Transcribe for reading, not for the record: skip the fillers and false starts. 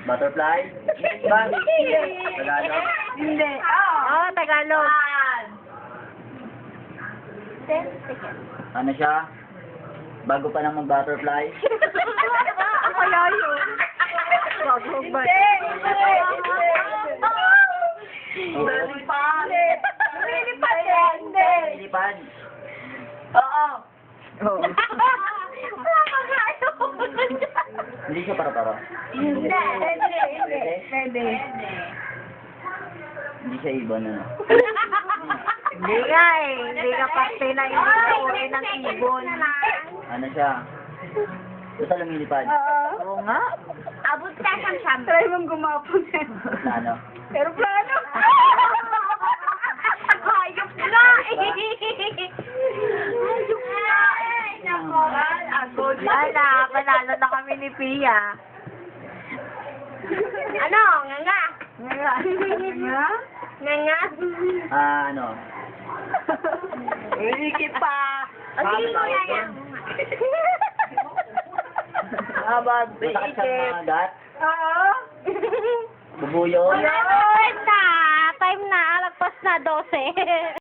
Butterfly? Ba? Tagalog? Hindi. Oo, Tagalog. 10 seconds. Ano siya? Bago pa lang mag-butterfly? Ang kaya yun. Bago ba? Lumilipad. Lumilipad eh. Hindi. Lilipad? Oo. Oo. Wala pa nga Hindi siya para-para? Hindi. Hindi. Pwede. Hindi siya ibon, ano? Hindi nga eh. Hindi ka parte na uri ng ibon. Ano siya? Basta lumilipad? Oo nga. Abot ka siyang siyam. Try mong gumapon. Na ano? Aeroplano. Hayop na eh. Hayop na eh. Nako. Agod. Wala, panalo na kami ni Pia. Ano? Nga. Nga. Nga. Ano? Ulikit pa. Sige mo yan. Abad, Masakit sa mga gat? Oo. Bubuyo? Time na. Time na. Alagpas na 12.